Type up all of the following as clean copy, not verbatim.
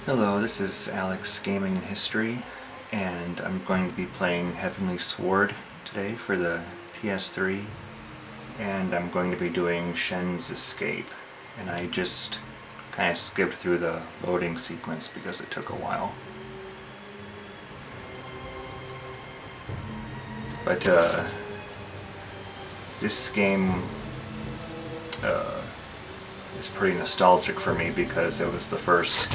Hello, this is Alex Gaming and History, and I'm going to be playing Heavenly Sword today for the PS3, and I'm going to be doing Shen's Escape, and I just kind of skipped through the loading sequence because it took a while. But this game is pretty nostalgic for me because it was the first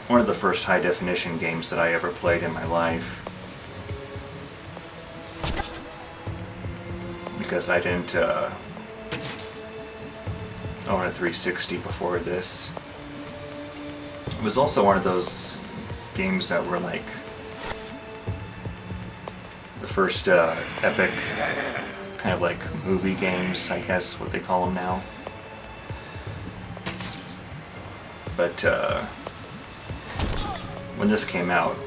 one of the first high-definition games that I ever played in my life. Because I didn't own a 360 before this. It was also one of those games that were like the first epic kind of like movie games, I guess what they call them now. But when this came out,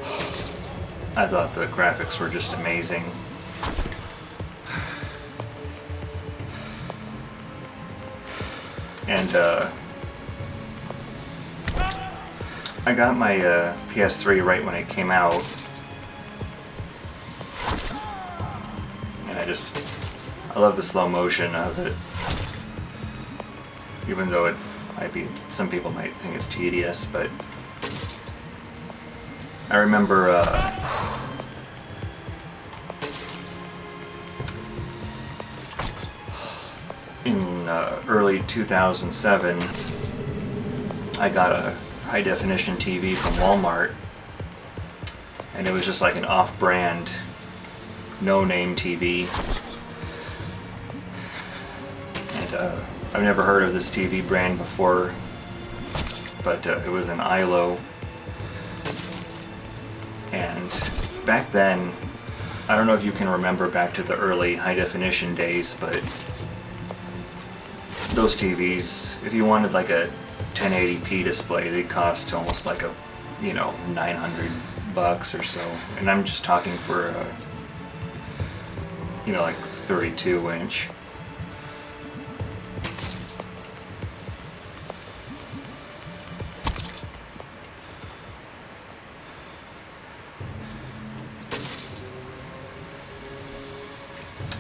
I thought the graphics were just amazing. And I got my PS3 right when it came out, and I love the slow motion of it, even though it might be, some people might think it's tedious, but I remember in early 2007 I got a high-definition TV from Walmart, and it was just like an off-brand, no-name TV, and I've never heard of this TV brand before, but it was an ILO. And back then, I don't know if you can remember back to the early high-definition days, but those TVs, if you wanted like a 1080p display, they cost almost like a, $900 or so. And I'm just talking for a, like 32-inch.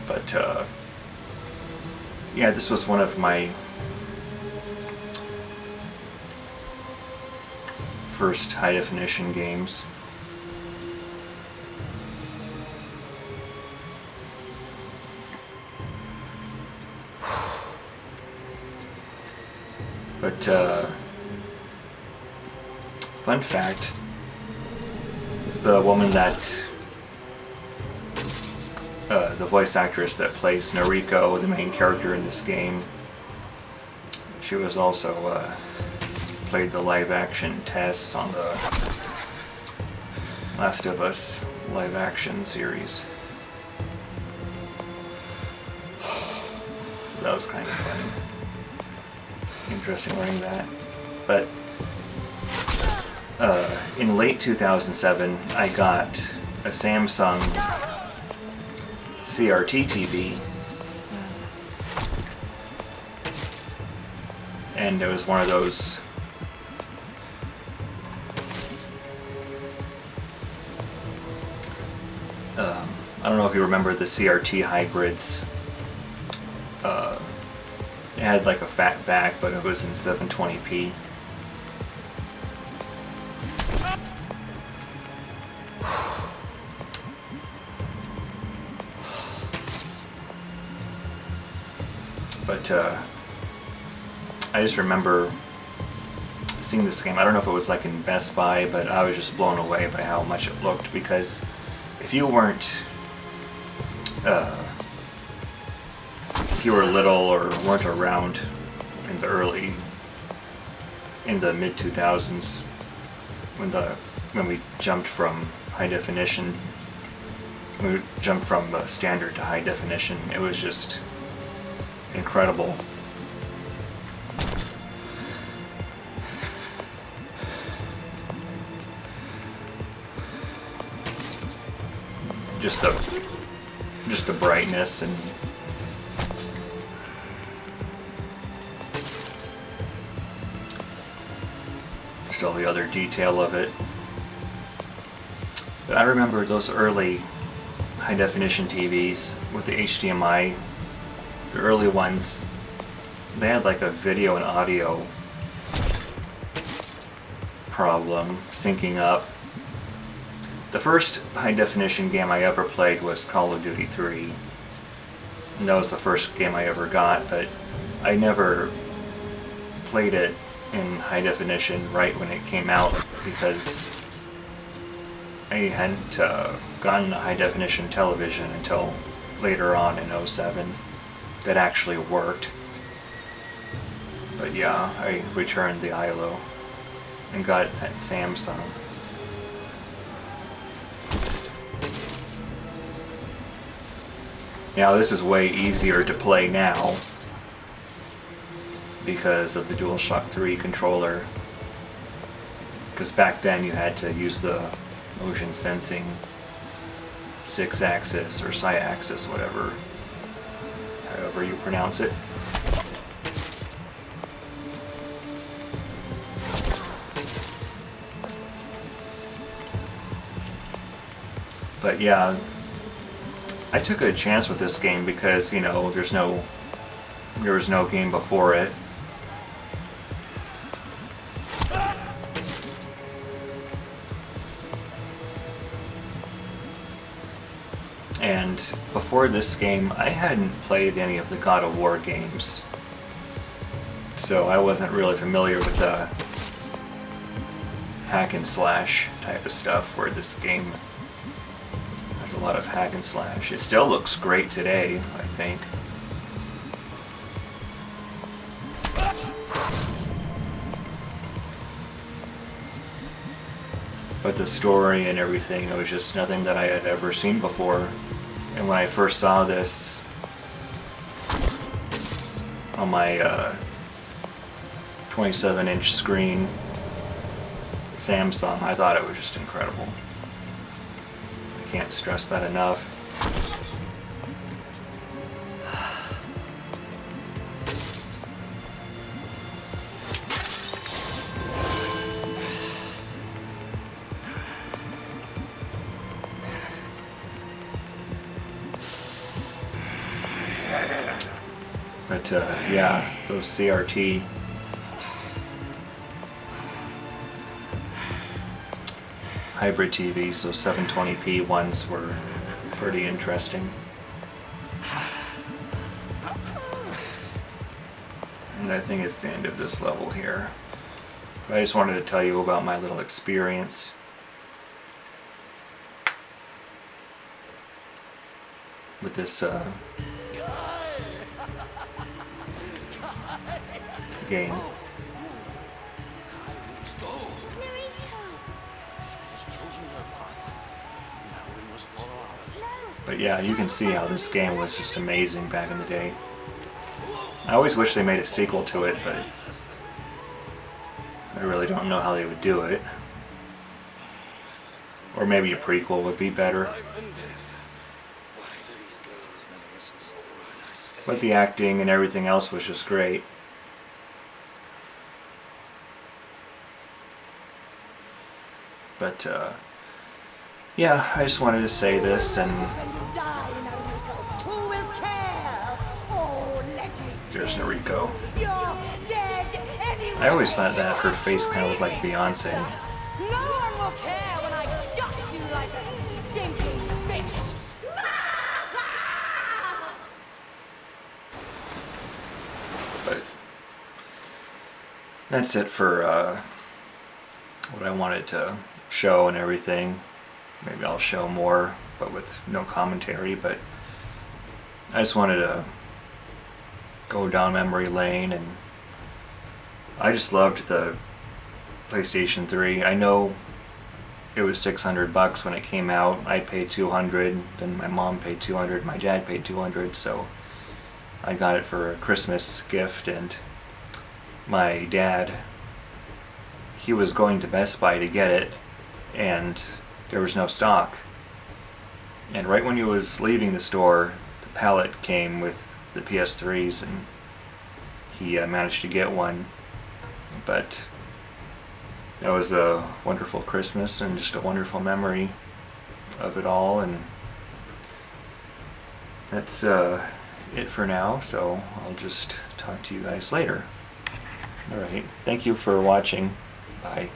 But yeah, this was one of my first high-definition games. But fun fact, the woman that the voice actress that plays Noriko, the main character in this game, she was also played the live-action Tess on the Last of Us live-action series. So that was kind of funny. Interesting learning that. But in late 2007, I got a Samsung CRT TV, and it was one of those I don't know if you remember the CRT hybrids. It had like a fat back, but it was in 720p. But I just remember seeing this game. I don't know if it was like in Best Buy, but I was just blown away by how much it looked, because if you weren't if you were little or weren't around in the mid 2000s when we jumped from high definition, we jumped from standard to high definition, it was just incredible. Just the brightness and just all the other detail of it. But I remember those early high definition TVs with the HDMI, the early ones, they had like a video and audio problem syncing up. The first high definition game I ever played was Call of Duty 3. And that was the first game I ever got, but I never played it in high definition right when it came out because I hadn't gotten a high definition television until later on in '07 that actually worked. But yeah, I returned the ILO and got that Samsung. Now this is way easier to play now because of the DualShock 3 controller. Because back then you had to use the motion sensing 6-axis or Sci-axis, whatever, however you pronounce it. But yeah, I took a chance with this game because, you know, there was no game before it. And before this game, I hadn't played any of the God of War games. So I wasn't really familiar with the hack and slash type of stuff where this game has a lot of hack and slash. It still looks great today, I think. But the story and everything, it was just nothing that I had ever seen before. And when I first saw this on my 27-inch screen Samsung, I thought it was just incredible. I can't stress that enough. But yeah, those CRT hybrid TVs, those 720p ones, were pretty interesting. And I think it's the end of this level here. But I just wanted to tell you about my little experience. With this game. But yeah, you can see how this game was just amazing back in the day. I always wish they made a sequel to it, but I really don't know how they would do it. Or maybe a prequel would be better. But the acting and everything else was just great. But yeah, I just wanted to say this, and there's Noriko. I always thought that her face kind of looked like Beyonce. No one will care when I gut you like a stinking fish. But that's it for what I wanted to show and everything. Maybe I'll show more, but with no commentary. But I just wanted to go down memory lane, and I just loved the PlayStation 3. I know it was $600 when it came out. I paid $200, then my mom paid $200, my dad paid $200, so I got it for a Christmas gift. And my dad, he was going to Best Buy to get it, and there was no stock. And right when he was leaving the store, the pallet came with the PS3s, and he managed to get one. But that was a wonderful Christmas and just a wonderful memory of it all, and that's it for now, so I'll just talk to you guys later. Alright, thank you for watching. Bye.